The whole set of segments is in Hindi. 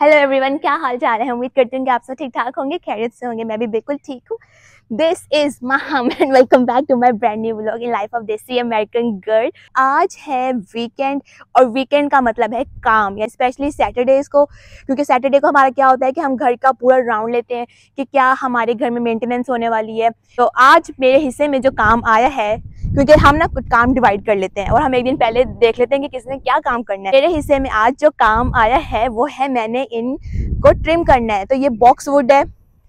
हेलो एवरीवन, क्या हाल चाल है। उम्मीद करती हूँ कि आप सब ठीक ठाक होंगे, खैरियत से होंगे। मैं भी बिल्कुल ठीक हूँ। This is Maham and welcome back to my brand new vlog in life of desi American girl. आज है वीकेंड और वीकेंड का मतलब है काम, या स्पेशली सैटरडेज को, क्योंकि सैटरडे को हमारा क्या होता है कि हम घर का पूरा राउंड लेते हैं कि क्या हमारे घर में मेंटेनेंस होने वाली है। तो आज मेरे हिस्से में जो काम आया है, क्योंकि हम ना कुछ काम डिवाइड कर लेते हैं और हम एक दिन पहले देख लेते हैं कि किसने क्या काम करना है। मेरे हिस्से में आज जो काम आया है वो है मैंने इनको ट्रिम करना है। तो ये बॉक्स वुड है,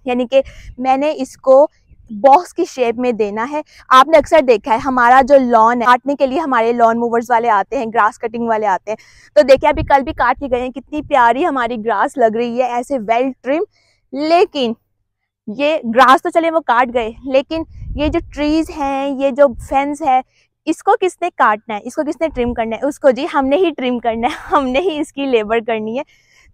यानी कि मैंने इसको बॉक्स की शेप में देना है। आपने अक्सर देखा है हमारा जो लॉन है, काटने के लिए हमारे लॉन मूवर्स वाले आते हैं, ग्रास कटिंग वाले आते हैं। तो देखिए अभी कल भी काट के गए हैं, कितनी प्यारी हमारी ग्रास लग रही है, ऐसे वेल ट्रिम। लेकिन ये ग्रास तो चले वो काट गए, लेकिन ये जो ट्रीज हैं, ये जो फेंस है, इसको किसने काटना है, इसको किसने ट्रिम करना है? उसको जी हमने ही ट्रिम करना है, हमने ही इसकी लेबर करनी है।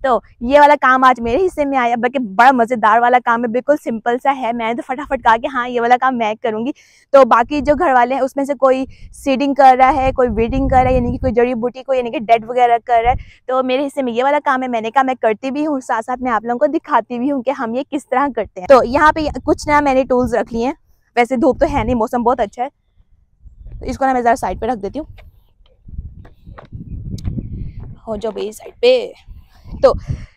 तो ये वाला काम आज मेरे हिस्से में आया, बल्कि बड़ा मजेदार वाला काम है, बिल्कुल सिंपल सा है। मैंने तो फटाफट कहा कि हाँ ये वाला काम मैं करूंगी। तो बाकी जो घर वाले हैं उसमें से कोई सीडिंग कर रहा है, कोई वीडिंग कर रहा है, यानी कि कोई जड़ी बूटी को यानी कि डेड वगैरह कर रहा है। तो मेरे हिस्से में ये वाला काम है। मैंने कहा मैं करती भी हूँ, साथ साथ मैं आप लोगों को दिखाती भी हूँ कि हम ये किस तरह करते हैं। तो यहाँ पे कुछ ना मैंने टूल्स रख लिए हैं। वैसे धूप तो है नहीं, मौसम बहुत अच्छा है, तो इसको ना मैं जरा साइड पे रख देती हूँ। हो जाओ भाई साइड पे। तो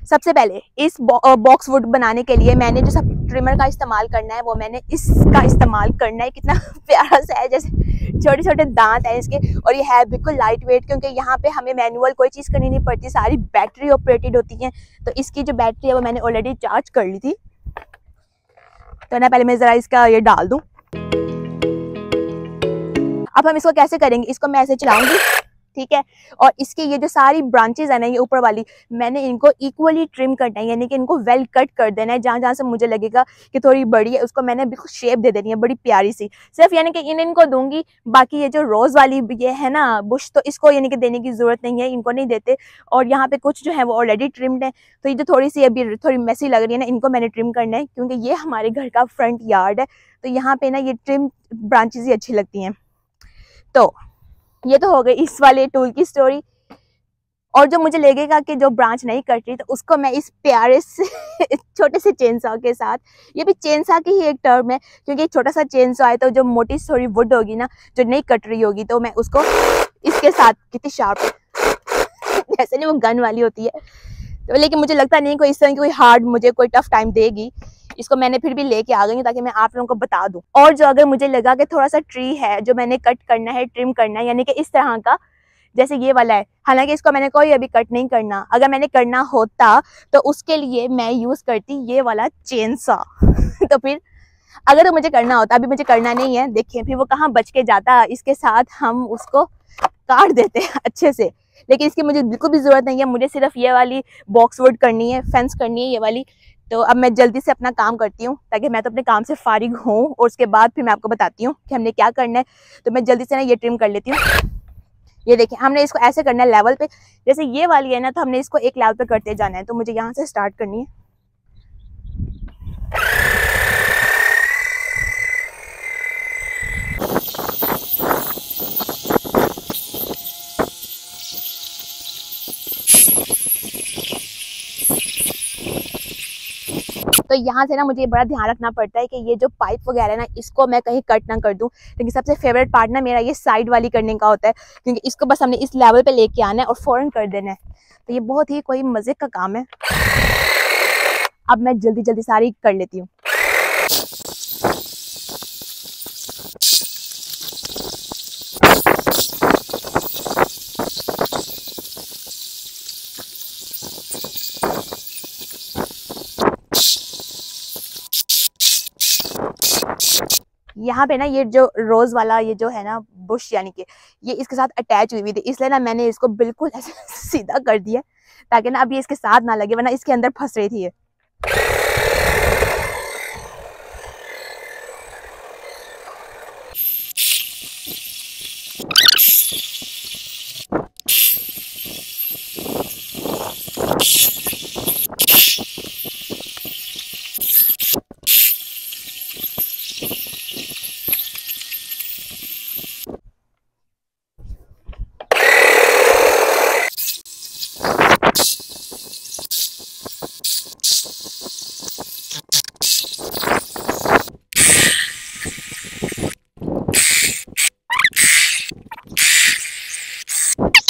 सबसे पहले इस बॉक्स वुड बनाने के लिए मैंने जो सब ट्रिमर का इस्तेमाल करना है वो मैंने इसका इस्तेमाल करना है। कितना प्यारा सा है, जैसे छोटे छोटे दांत हैं इसके, और ये है बिल्कुल लाइट वेट, क्योंकि यहाँ पे हमें मैनुअल कोई चीज़ करनी नहीं पड़ती, सारी बैटरी ऑपरेटेड होती हैं। तो इसकी जो बैटरी है वो मैंने ऑलरेडी चार्ज कर ली थी। तो ना पहले मैं ज़रा इसका ये डाल दूँ। अब हम इसको कैसे करेंगे, इसको मैं ऐसे चलाऊंगी, ठीक है। और इसकी ये जो सारी ब्रांचेस है ना, ये ऊपर वाली, मैंने इनको इक्वली ट्रिम करना है, यानी कि इनको वेल कट कर देना है। जहाँ जहाँ से मुझे लगेगा कि थोड़ी बड़ी है उसको मैंने बिल्कुल शेप दे देनी है, बड़ी प्यारी सी। सिर्फ यानी कि इनको दूंगी, बाकी ये जो रोज वाली ये है ना बुश, तो इसको यानी कि देने की जरूरत नहीं है, इनको नहीं देते। और यहाँ पे कुछ जो है वो ऑलरेडी ट्रिम्ड है। तो ये जो थोड़ी सी अभी थोड़ी मेसी लग रही है ना, इनको मैंने ट्रिम करना है, क्योंकि ये हमारे घर का फ्रंट यार्ड है। तो यहाँ पे ना ये ट्रिम ब्रांचेस ही अच्छी लगती हैं। तो ये तो हो गई इस वाले टूल की स्टोरी। और जो मुझे लगेगा कि जो ब्रांच नहीं कट रही, तो उसको मैं इस प्यारे से छोटे से चेनसॉ के साथ, ये भी चेनसॉ की ही एक टर्म है, क्योंकि छोटा सा चेनसॉ है, तो जो मोटी थोड़ी वुड होगी ना, जो नहीं कट रही होगी, तो मैं उसको इसके साथ, कितनी शार्प जैसे नहीं वो गन वाली होती है, तो लेकिन मुझे लगता नहीं कोई इस तरह की कोई हार्ड मुझे कोई टफ टाइम देगी। इसको मैंने फिर भी लेके आ गई हूँ ताकि मैं आप लोगों को बता दूं। और जो अगर मुझे लगा कि थोड़ा सा ट्री है जो मैंने कट करना है, ट्रिम करना है, यानी कि इस तरह का, जैसे ये वाला है, हालांकि इसको मैंने कोई अभी कट नहीं करना, अगर मैंने करना होता तो उसके लिए मैं यूज करती ये वाला चेनसॉ तो फिर अगर तो मुझे करना होता, अभी मुझे करना नहीं है, देखिए फिर वो कहाँ बच के जाता, इसके साथ हम उसको काट देते हैं अच्छे से। लेकिन इसकी मुझे बिल्कुल भी जरूरत नहीं है, मुझे सिर्फ ये वाली बॉक्स वुड करनी है, फेंस करनी है ये वाली। तो अब मैं जल्दी से अपना काम करती हूँ ताकि मैं तो अपने काम से फारिग हूँ, और उसके बाद फिर मैं आपको बताती हूँ कि हमने क्या करना है। तो मैं जल्दी से ना ये ट्रिम कर लेती हूँ। ये देखिए हमने इसको ऐसे करना है लेवल पे, जैसे ये वाली है ना, तो हमने इसको एक लेवल पे करते जाना है। तो मुझे यहाँ से स्टार्ट करनी है। तो यहाँ से ना मुझे बड़ा ध्यान रखना पड़ता है कि ये जो पाइप वगैरह है ना, इसको मैं कहीं कट ना कर दूं। लेकिन सबसे फेवरेट पार्ट ना मेरा ये साइड वाली करने का होता है, क्योंकि इसको बस हमने इस लेवल पे लेके आना है और फौरन कर देना है। तो ये बहुत ही कोई मजे का काम है। अब मैं जल्दी जल्दी सारी कर लेती हूँ। यहाँ पे ना ये जो रोज वाला ये जो है ना बुश, यानी कि ये इसके साथ अटैच हुई थी, इसलिए ना मैंने इसको बिल्कुल ऐसे सीधा कर दिया ताकि ना अब ये इसके साथ ना लगे, वरना इसके अंदर फंस रही थी ये।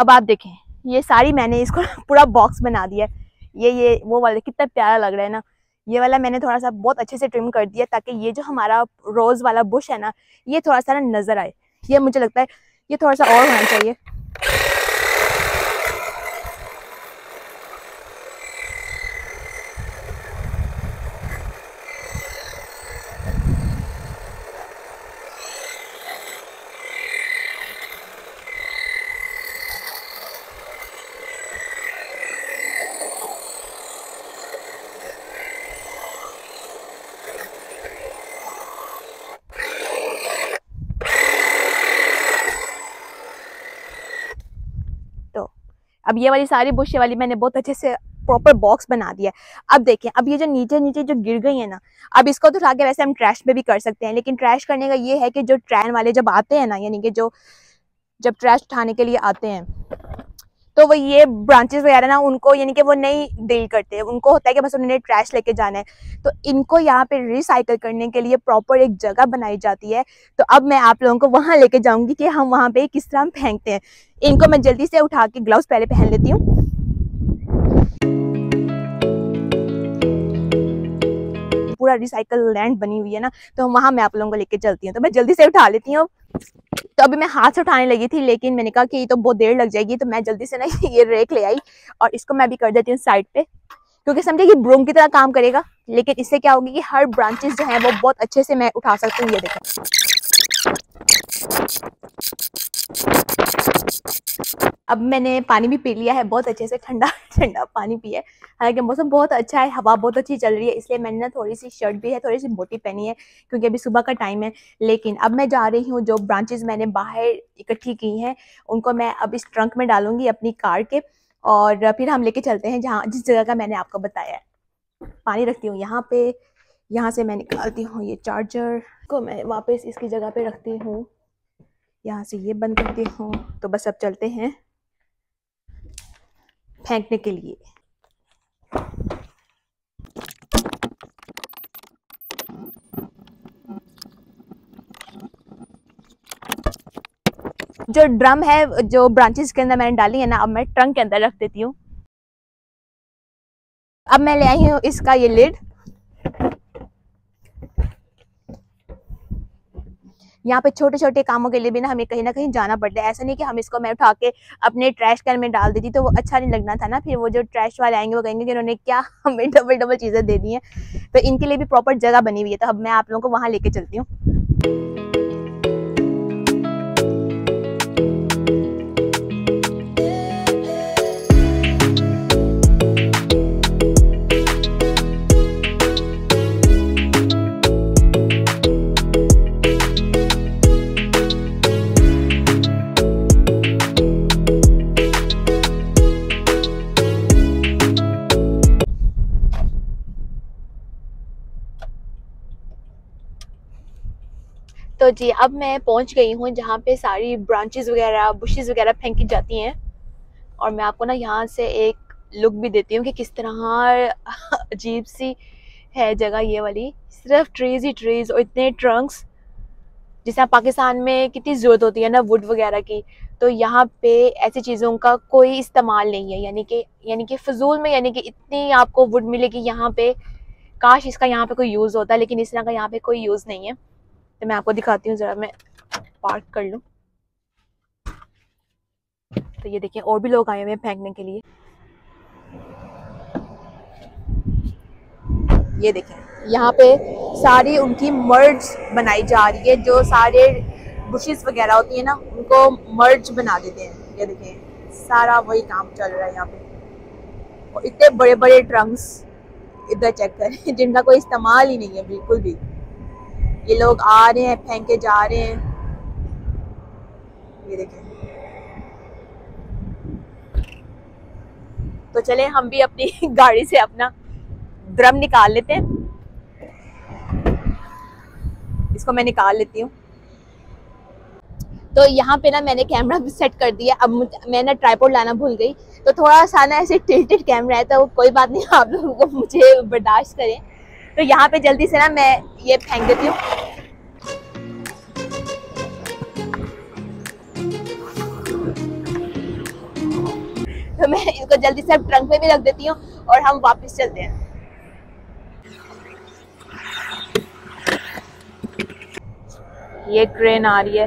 अब आप देखें, ये सारी मैंने इसको पूरा बॉक्स बना दिया है। ये वो वाला कितना प्यारा लग रहा है ना। ये वाला मैंने थोड़ा सा बहुत अच्छे से ट्रिम कर दिया ताकि ये जो हमारा रोज वाला बुश है ना, ये थोड़ा सा ना नजर आए। ये मुझे लगता है ये थोड़ा सा और होना चाहिए। अब ये वाली सारी बुशे वाली मैंने बहुत अच्छे से प्रॉपर बॉक्स बना दिया है। अब देखें, अब ये जो नीचे नीचे जो गिर गई है ना, अब इसको तो उठा के वैसे हम ट्रैश में भी कर सकते हैं, लेकिन ट्रैश करने का ये है कि जो ट्रेन वाले जब आते हैं ना, यानी कि जो जब ट्रैश उठाने के लिए आते हैं तो वो ये ब्रांचेस वगैरह ना उनको यानी कि वो नहीं डील करते, उनको होता है कि बस उन्होंने ट्रैश लेके जाना है। तो इनको यहाँ पे रिसाइकल करने के लिए प्रॉपर एक जगह बनाई जाती है। तो अब मैं आप लोगों को वहां लेके जाऊंगी कि हम वहां पे किस तरह फेंकते हैं। इनको मैं जल्दी से उठा के ग्लव्स पहले पहन लेती हूँ। पूरा रिसाइकल लैंड बनी हुई है ना, तो वहां मैं आप लोगों को लेके चलती हूँ। तो मैं जल्दी से उठा लेती हूँ। तो अभी मैं हाथ से उठाने लगी थी, लेकिन मैंने कहा कि ये तो बहुत देर लग जाएगी, तो मैं जल्दी से ना ये रेक ले आई और इसको मैं भी कर देती हूँ साइड पे, क्योंकि समझे ये ब्रूम की तरह काम करेगा। लेकिन इससे क्या होगी कि हर ब्रांचेस जो है वो बहुत अच्छे से मैं उठा सकती हूँ। ये देखो, अब मैंने पानी भी पी लिया है, बहुत अच्छे से ठंडा ठंडा पानी पिया है। हालांकि मौसम बहुत अच्छा है, हवा बहुत अच्छी चल रही है, इसलिए मैंने ना थोड़ी सी शर्ट भी है थोड़ी सी मोटी पहनी है, क्योंकि अभी सुबह का टाइम है। लेकिन अब मैं जा रही हूँ, जो ब्रांचेस मैंने बाहर इकट्ठी की हैं उनको मैं अब इस ट्रंक में डालूंगी अपनी कार के, और फिर हम लेके चलते हैं जहाँ जिस जगह का मैंने आपको बताया है। पानी रखती हूँ यहाँ पे, यहाँ से मैं निकालती हूँ ये चार्जर को, मैं वापस इसकी जगह पे रखती हूँ, यहाँ से ये बंद करती हूँ। तो बस अब चलते हैं फेंकने के लिए। जो ड्रम है जो ब्रांचेस के अंदर मैंने डाली है ना, अब मैं ट्रंक के अंदर रख देती हूँ। अब मैं ले आई हूँ इसका ये लिड। यहाँ पे छोटे छोटे कामों के लिए भी ना हमें कहीं ना कहीं जाना पड़ता है। ऐसा नहीं कि हम इसको मैं उठा के अपने ट्रैश कैन में डाल देती तो वो अच्छा नहीं लगना था ना, फिर वो जो ट्रैश वाले आएंगे वो कहेंगे कि उन्होंने क्या हमें डबल डबल चीजें दे दी हैं। तो इनके लिए भी प्रॉपर जगह बनी हुई है, तो अब मैं आप लोगों को वहां लेके चलती हूँ। तो जी अब मैं पहुंच गई हूँ जहाँ पे सारी ब्रांचेस वगैरह बुशेस वगैरह फेंकी जाती हैं, और मैं आपको ना यहाँ से एक लुक भी देती हूँ कि किस तरह अजीब सी है जगह ये वाली। सिर्फ ट्रीज ही ट्रीज और इतने ट्रंक्स, जिससे पाकिस्तान में कितनी ज़रूरत होती है ना वुड वगैरह की, तो यहाँ पे ऐसी चीज़ों का कोई इस्तेमाल नहीं है। यानी कि फजूल में, यानी कि इतनी आपको वुड मिलेगी यहाँ पे, काश इसका यहाँ पे कोई यूज़ होता, लेकिन इस तरह का यहाँ पे कोई यूज़ नहीं है। तो मैं आपको दिखाती हूँ, ज़रा मैं पार्क कर लूँ। तो ये देखिए और भी लोग आए हुए हैं फेंकने के लिए। ये देखें यहाँ पे सारी उनकी मर्ज बनाई जा रही है, जो सारे बुशेस वगैरह होती है ना उनको मर्ज बना देते हैं। ये देखें सारा वही काम चल रहा है यहाँ पे। और इतने बड़े बड़े ट्रंक्स इधर चेक करें जिनका कोई इस्तेमाल ही नहीं है बिल्कुल भी। ये लोग आ रहे हैं फेंके जा रहे हैं। ये देखें, तो चलें हम भी अपनी गाड़ी से अपना ड्रम निकाल लेते हैं। इसको मैं निकाल लेती हूँ। तो यहाँ पे ना मैंने कैमरा भी सेट कर दिया। अब मैं ना ट्राइपॉड लाना भूल गई, तो थोड़ा सा ना ऐसे टिल्टेड कैमरा है, तो कोई बात नहीं, आप लोगों को मुझे बर्दाश्त करें। तो यहाँ पे जल्दी से ना मैं ये फेंक देती हूँ। तो मैं इसको जल्दी से ट्रंक में भी रख देती हूँ और हम वापस चलते हैं। ये ट्रेन आ रही है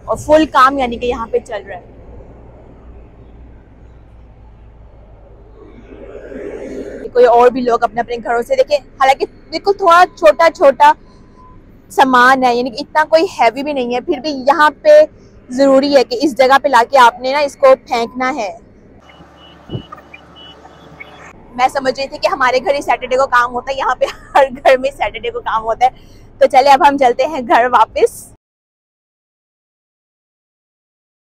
और फुल काम यानी कि यहाँ पे चल रहा है। कोई और भी लोग अपने अपने घरों से देखें, हालांकि बिल्कुल थोड़ा छोटा छोटा सामान है, यानी कि इतना कोई हैवी भी नहीं है, फिर भी यहाँ पे जरूरी है कि इस जगह पे लाके आपने ना इसको फेंकना है। मैं समझ रही थी कि हमारे घर ही सैटरडे को काम होता है, यहाँ पे हर घर में सैटरडे को काम होता है। तो चले अब हम चलते हैं घर वापस।